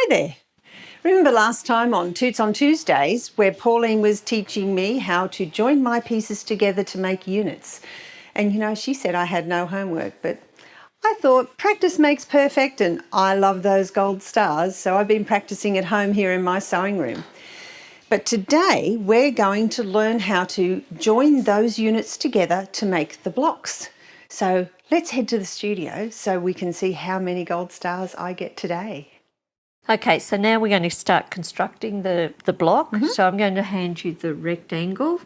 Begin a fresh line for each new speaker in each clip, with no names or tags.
there. Remember last time on Toots on Tuesdays where Pauline was teaching me how to join my pieces together to make units. And you know, she said I had no homework, but I thought practice makes perfect and I love those gold stars, so I've been practicing at home here in my sewing room. But today we're going to learn how to join those units together to make the blocks. So let's head to the studio so we can see how many gold stars I get today.
Okay, so now we're going to start constructing the block. So I'm going to hand you the rectangle,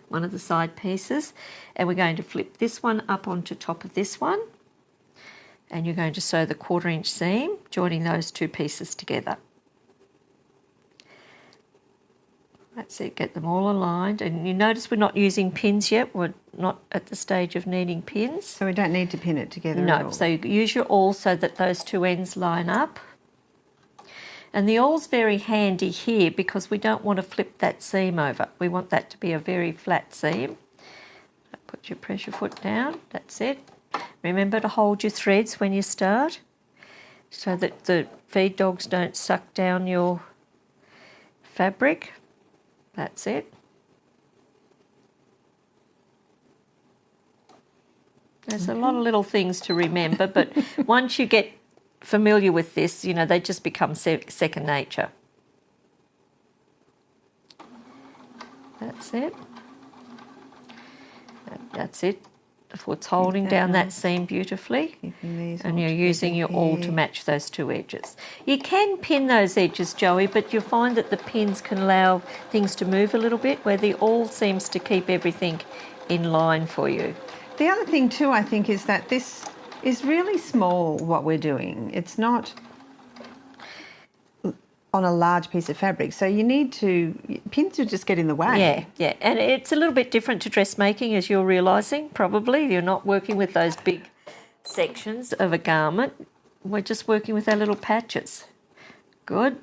one of the side pieces, and we're going to flip this one up onto top of this one. And you're going to sew the 1/4 inch seam, joining those two pieces together. That's it, get them all aligned. And you notice we're not using pins yet. We're not at the stage of needing pins.
So we don't need to pin it together at
No,
all.
so you use your awl so that those two ends line up. And the awl's very handy here because we don't want to flip that seam over. We want that to be a very flat seam. Put your pressure foot down, that's it. Remember to hold your threads when you start so that the feed dogs don't suck down your fabric. That's it. There's a lot of little things to remember, but once you get familiar with this, you know, they just become second nature. That's it. That's it. The foot's holding down that seam beautifully, and you're using your awl to match those two edges. You can pin those edges, Joey, but you'll find that the pins can allow things to move a little bit, where the awl seems to keep everything in line for you.
The other thing too, I think, is that this is really small, what we're doing. It's not on a large piece of fabric, so you need to, pins will just get in the way.
Yeah, and it's a little bit different to dressmaking, as you're realising, probably. You're not working with those big sections of a garment. We're just working with our little patches. Good.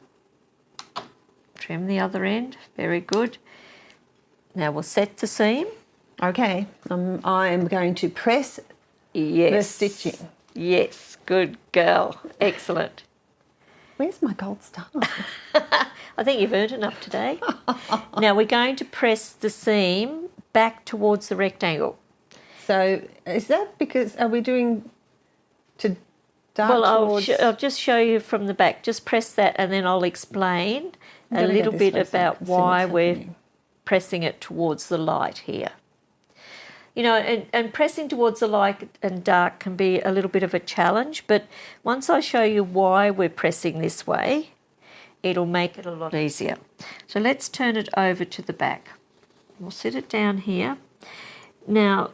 Trim the other end, very good. Now we'll set the seam.
Okay, I am going to press the stitching.
Yes, good girl, excellent.
Where's my gold star?
I think you've earned enough today. Now we're going to press the seam back towards the rectangle.
So is that because, are we doing to dart towards?
Well, I'll just show you from the back. Just press that and then I'll explain a little bit about why we're pressing it towards the light here. You know, and pressing towards the light and dark can be a little bit of a challenge, but once I show you why we're pressing this way, it'll make it a lot easier. So let's turn it over to the back. We'll set it down here. Now,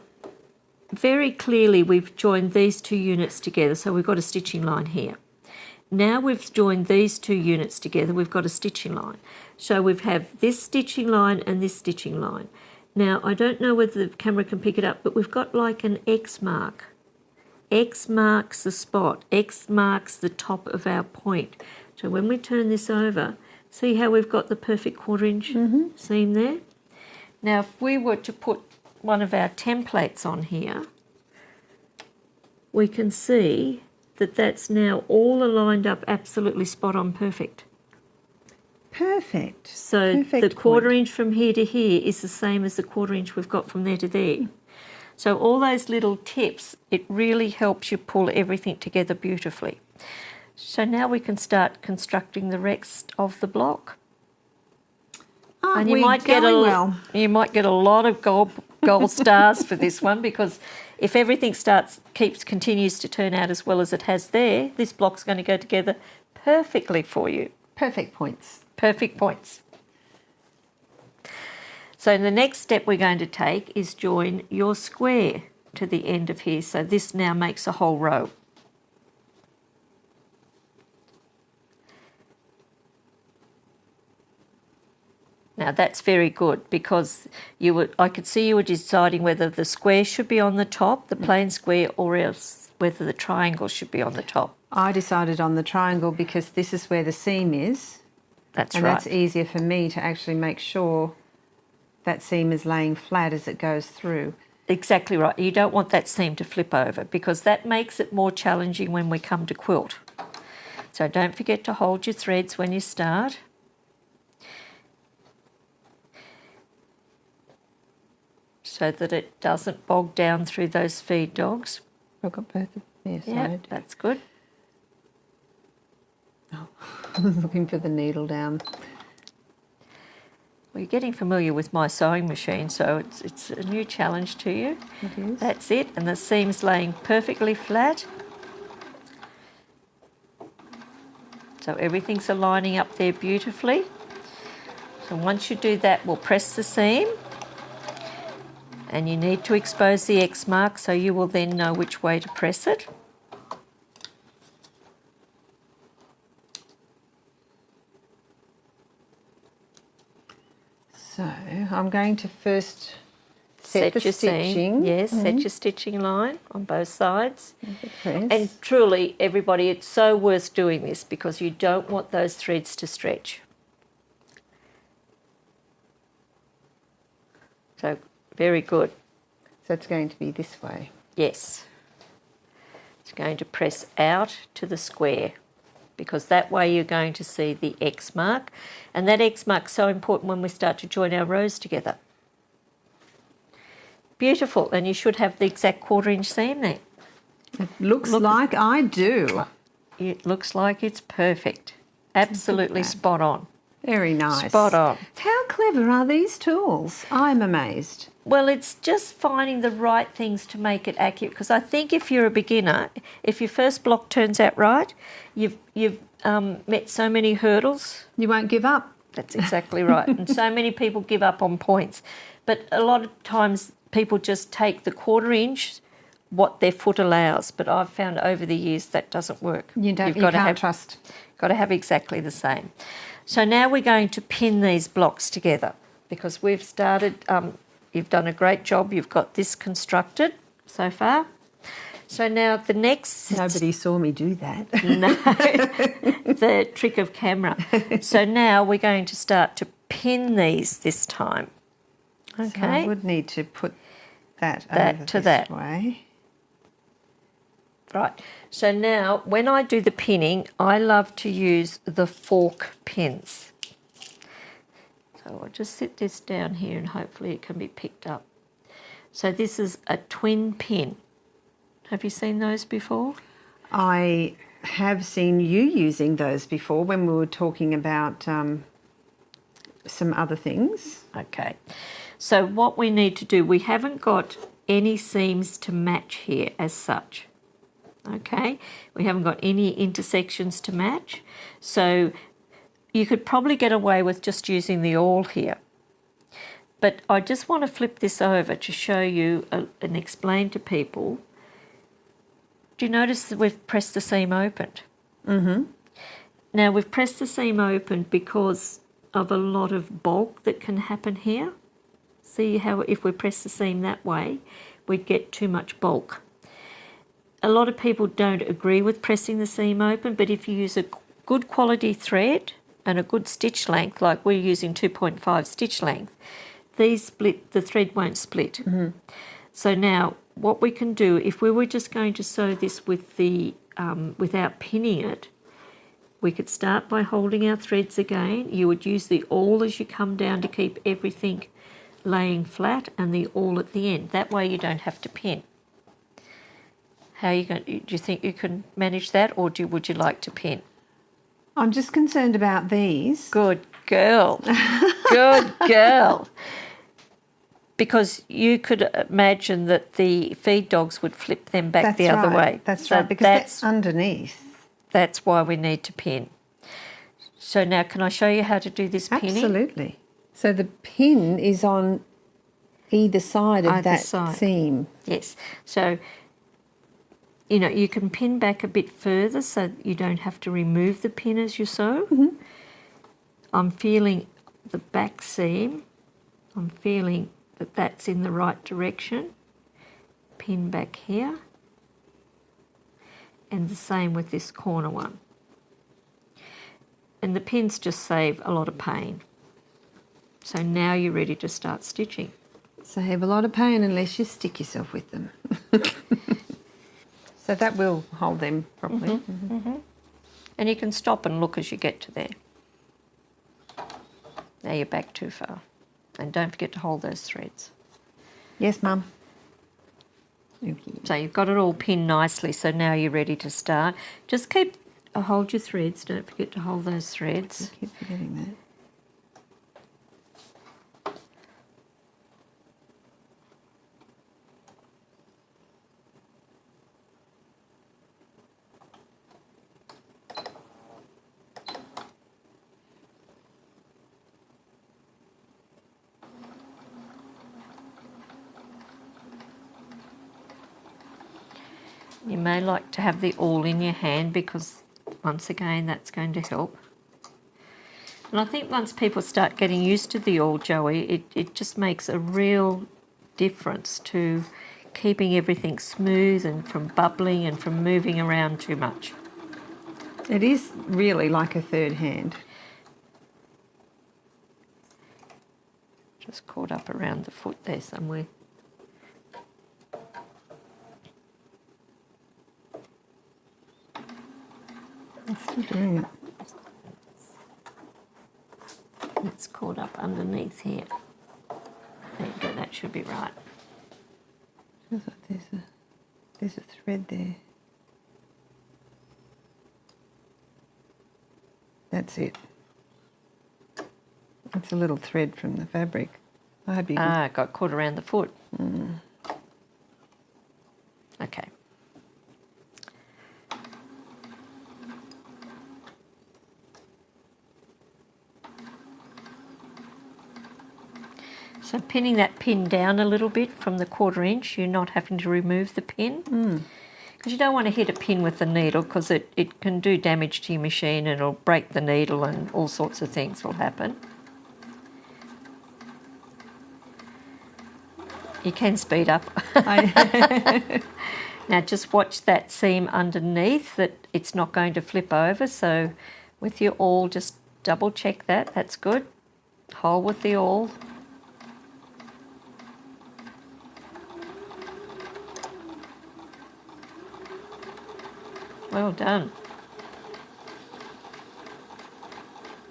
very clearly we've joined these two units together, so we've got a stitching line here. Now we've joined these two units together, we've got a stitching line. So we have this stitching line and this stitching line. Now, I don't know whether the camera can pick it up, but we've got like an X mark. X marks the spot. X marks the top of our point. So when we turn this over, see how we've got the perfect 1/4 inch seam there? Now, if we were to put one of our templates on here, we can see that that's now all aligned up absolutely spot on perfect.
Perfect.
So the 1/4 inch from here to here is the same as the 1/4 inch we've got from there to there. So all those little tips, it really helps you pull everything together beautifully. So now we can start constructing the rest of the block. And you might get a lot of gold stars for this one, because if everything continues to turn out as well as it has there, this block's going to go together perfectly for you.
Perfect points.
Perfect points. So the next step we're going to take is join your square to the end of here. So this now makes a whole row. Now that's very good, because I could see you were deciding whether the square should be on the top, the plain square, or else whether the triangle should be on the top.
I decided on the triangle because this is where the seam is.
That's right.
And that's easier for me to actually make sure that seam is laying flat as it goes through.
Exactly right. You don't want that seam to flip over, because that makes it more challenging when we come to quilt. So don't forget to hold your threads when you start. So that it doesn't bog down through those feed dogs.
I've got both of their
Yeah,
side.
that's good.
Oh, I was looking for the needle down.
Well, you're getting familiar with my sewing machine, so it's a new challenge to you.
It is.
That's it, and the seam's laying perfectly flat. So everything's aligning up there beautifully. So once you do that, we'll press the seam. And you need to expose the X mark so you will then know which way to press it.
So I'm going to first set the
your
stitching.
seam. Yes, set your stitching line on both sides.
Press.
And truly, everybody, it's so worth doing this because you don't want those threads to stretch. So, very good.
So it's going to be this way.
Yes. It's going to press out to the square because that way you're going to see the X mark. And that X mark's so important when we start to join our rows together. Beautiful. And you should have the exact 1/4 inch seam there.
It looks like I do.
It looks like it's perfect. Absolutely spot on.
Very nice.
Spot on.
How clever are these tools? I'm amazed.
Well, it's just finding the right things to make it accurate. Because I think if you're a beginner, if your first block turns out right, you've met so many hurdles.
You won't give up.
That's exactly right. And so many people give up on points. But a lot of times people just take the 1/4 inch, what their foot allows. But I've found over the years that doesn't work.
You can't trust.
Got to have exactly the same. So now we're going to pin these blocks together because we've started, you've done a great job. You've got this constructed so far. So now the next...
Nobody saw me do that.
No, the trick of camera. So now we're going to start to pin these this time. Okay.
So I would need to put that over
to
this
that
way.
Right. So now when I do the pinning, I love to use the fork pins. So I'll just sit this down here and hopefully it can be picked up. So this is a twin pin. Have you seen those before?
I have seen you using those before when we were talking about some other things.
Okay. So what we need to do, we haven't got any seams to match here as such. Okay, we haven't got any intersections to match. So you could probably get away with just using the awl here. But I just want to flip this over to show you and explain to people. Do you notice that we've pressed the seam opened?
Mm-hmm.
Now we've pressed the seam open because of a lot of bulk that can happen here. See how if we press the seam that way, we'd get too much bulk. A lot of people don't agree with pressing the seam open, but if you use a good quality thread and a good stitch length, like we're using 2.5 stitch length, the thread won't split.
Mm-hmm.
So now what we can do, if we were just going to sew this with the without pinning it, we could start by holding our threads again. You would use the awl as you come down to keep everything laying flat and the awl at the end. That way you don't have to pin. How are you going? Do you think you can manage that, or would you like to pin?
I'm just concerned about these.
Good girl. Good girl. Because you could imagine that the feed dogs would flip them back the other way.
That's
So
right, because that's underneath.
That's why we need to pin. So now can I show you how to do this pinning?
Absolutely. So the pin is on either side of that
side.
seam.
Yes. So, you know, you can pin back a bit further so you don't have to remove the pin as you sew.
Mm-hmm.
I'm feeling the back seam. I'm feeling that that's in the right direction. Pin back here. And the same with this corner one. And the pins just save a lot of pain. So now you're ready to start stitching.
Save a lot of pain unless you stick yourself with them. So that will hold them properly.
Mm-hmm. Mm-hmm. And you can stop and look as you get to there. Now you're back too far. And don't forget to hold those threads.
Yes, Mum. Okay.
So you've got it all pinned nicely, so now you're ready to start. Just hold your threads, don't forget to hold those threads.
I keep forgetting that.
You may like to have the awl in your hand because, once again, that's going to help. And I think once people start getting used to the awl, Joey, it just makes a real difference to keeping everything smooth and from bubbling and from moving around too much.
It is really like a third hand.
Just caught up around the foot there somewhere.
I'm still doing it.
It's caught up underneath here. There you go, that should be right.
Feels like there's a thread there. That's it. It's a little thread from the fabric. I hope you can...
It got caught around the foot. Okay. So pinning that pin down a little bit from the 1/4 inch, you're not having to remove the pin. Because you don't want to hit a pin with the needle because it can do damage to your machine and it'll break the needle and all sorts of things will happen. You can speed up. Now just watch that seam underneath that it's not going to flip over. So with your awl, just double check that. That's good. Hold with the awl. Well done.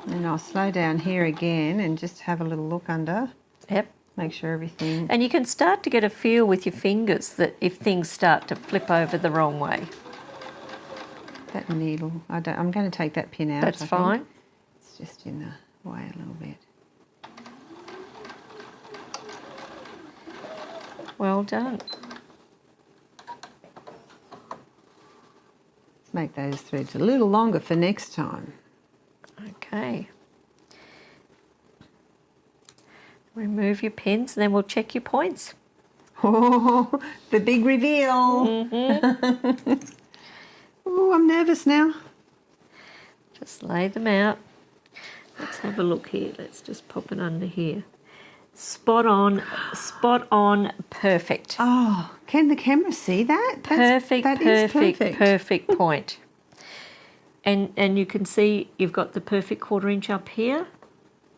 And I'll slow down here again and just have a little look under.
Yep.
Make sure everything...
And you can start to get a feel with your fingers that if things start to flip over the wrong way.
That needle, I'm going to take that pin out.
That's fine.
It's just in the way a little bit.
Well done.
Let's make those threads a little longer for next time.
Okay. Remove your pins and then we'll check your points.
Oh, the big reveal. Oh, I'm nervous now.
Just lay them out. Let's have a look here. Let's just pop it under here. Spot on, perfect.
Oh, can the camera see that?
Perfect point. And you can see you've got the perfect 1/4 inch up here.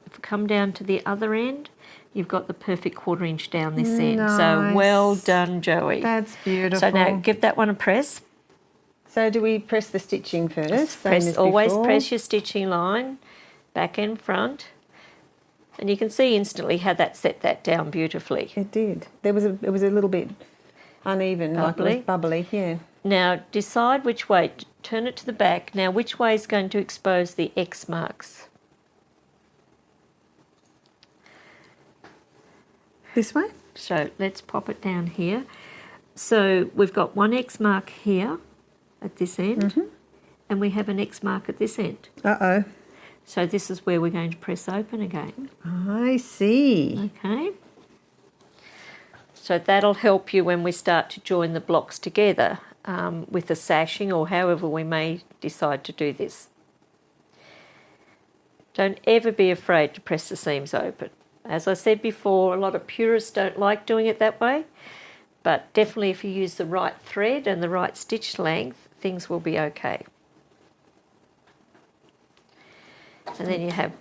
If you come down to the other end, you've got the perfect 1/4 inch down this end. So well done, Joey.
That's beautiful.
So now give that one a press.
So do we press the stitching first?
Always press your stitching line, back and front. And you can see instantly how that set that down beautifully.
It did. It was a little bit uneven,
Bubbly.
like it was bubbly, yeah.
Now decide which way, turn it to the back. Now which way is going to expose the X marks?
This way?
So let's pop it down here. So we've got one X mark here at this end, and we have an X mark at this end.
Uh-oh.
So this is where we're going to press open again.
I see.
Okay. So that'll help you when we start to join the blocks together with the sashing or however we may decide to do this. Don't ever be afraid to press the seams open. As I said before, a lot of purists don't like doing it that way, but definitely if you use the right thread and the right stitch length, things will be okay. And then you have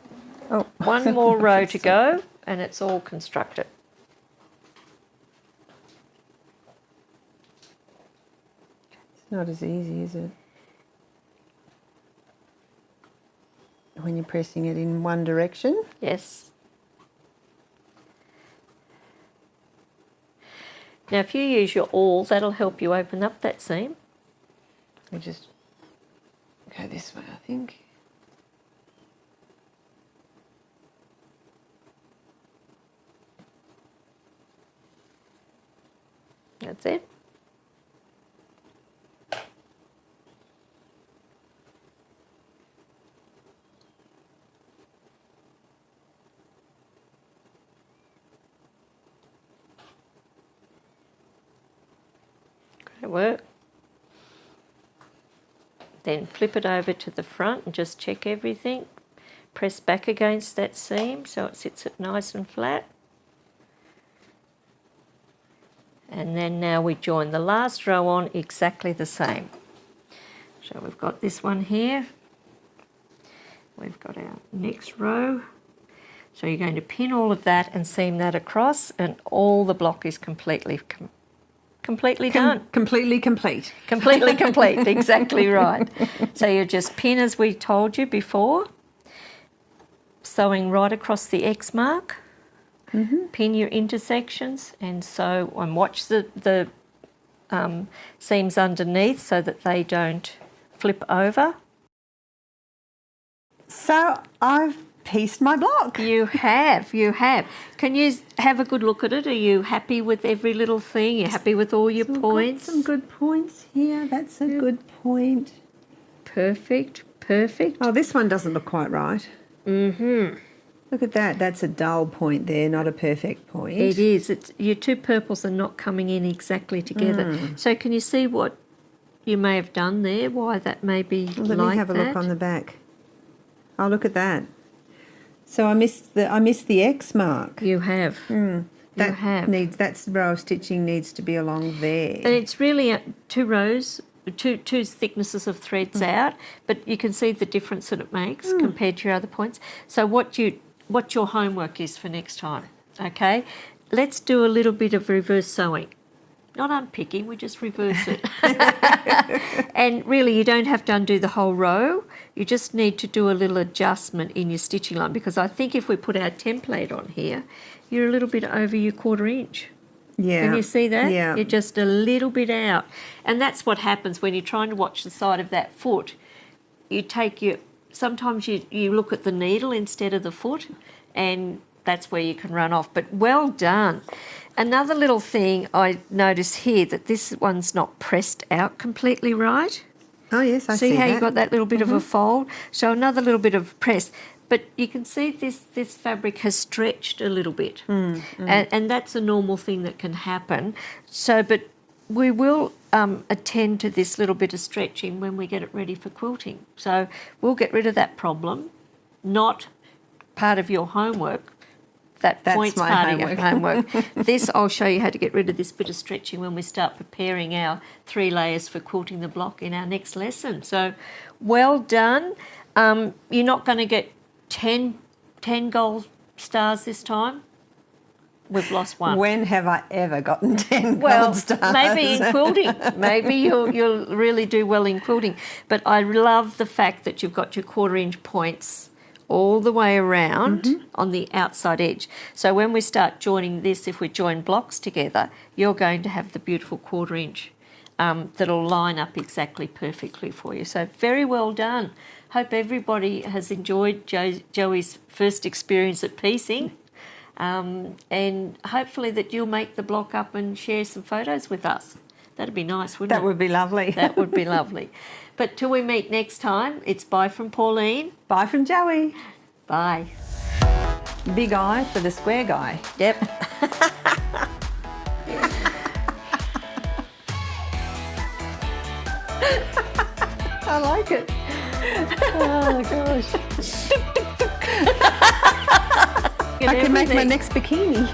one more row to go and it's all constructed.
It's not as easy, is it? when you're pressing it in one direction.
Yes. Now if you use your awl, that'll help you open up that seam.
We just go this way, I think.
That's it. Great work. Then flip it over to the front and just check everything. Press back against that seam so it sits it nice and flat. And then now we join the last row on exactly the same. So we've got this one here. We've got our next row. So you're going to pin all of that and seam that across, and all the block is completely done.
Completely complete.
Completely complete, exactly right. So you just pin as we told you before, sewing right across the X mark. Pin your intersections and sew and watch the seams underneath so that they don't flip over.
So I've pieced my block.
You have. Can you have a good look at it? Are you happy with every little thing? You're happy with all your points?
Got some good points here. That's a good point.
Perfect.
Oh, this one doesn't look quite right. Look at that. That's a dull point there, not a perfect point.
It is. Your two purples are not coming in exactly together. So can you see what you may have done there? Why that may be like that?
Let me have a look on the back. Oh, look at that. So I missed the X mark.
You have.
That row of stitching needs to be along there.
And it's really two rows, two thicknesses of threads out, but you can see the difference that it makes compared to your other points. So what your homework is for next time, okay? Let's do a little bit of reverse sewing. Not unpicking, we just reverse it. And really you don't have to undo the whole row. You just need to do a little adjustment in your stitching line, because I think if we put our template on here, you're a little bit over your 1/4 inch.
Yeah.
Can you see that?
Yeah.
You're just a little bit out. And that's what happens when you're trying to watch the side of that foot. Sometimes you look at the needle instead of the foot, and that's where you can run off. But well done. Another little thing I notice here, that this one's not pressed out completely right.
Oh, yes, I see
how
that.
you've got that little bit of a fold? So another little bit of press. But you can see this fabric has stretched a little bit. And that's a normal thing that can happen. So, but we will attend to this little bit of stretching when we get it ready for quilting. So we'll get rid of that problem, not part of your homework. That's point's
my
part
homework.
of your homework. This, I'll show you how to get rid of this bit of stretching when we start preparing our 3 layers for quilting the block in our next lesson. So well done. You're not going to get 10 gold stars this time. We've lost one.
When have I ever gotten 10 gold stars?
Maybe in quilting. Maybe you'll really do well in quilting. But I love the fact that you've got your 1/4 inch points all the way around on the outside edge. So when we start joining this, if we join blocks together, you're going to have the beautiful 1/4 inch that'll line up exactly perfectly for you. So very well done. Hope everybody has enjoyed Joey's first experience at piecing. And hopefully that you'll make the block up and share some photos with us. That'd be nice, wouldn't it?
That would be lovely.
That would be lovely. But till we meet next time, it's bye from Pauline.
Bye from Joey.
Bye.
Big eye for the square guy.
Yep.
I like it. Oh, gosh. I can make my next bikini.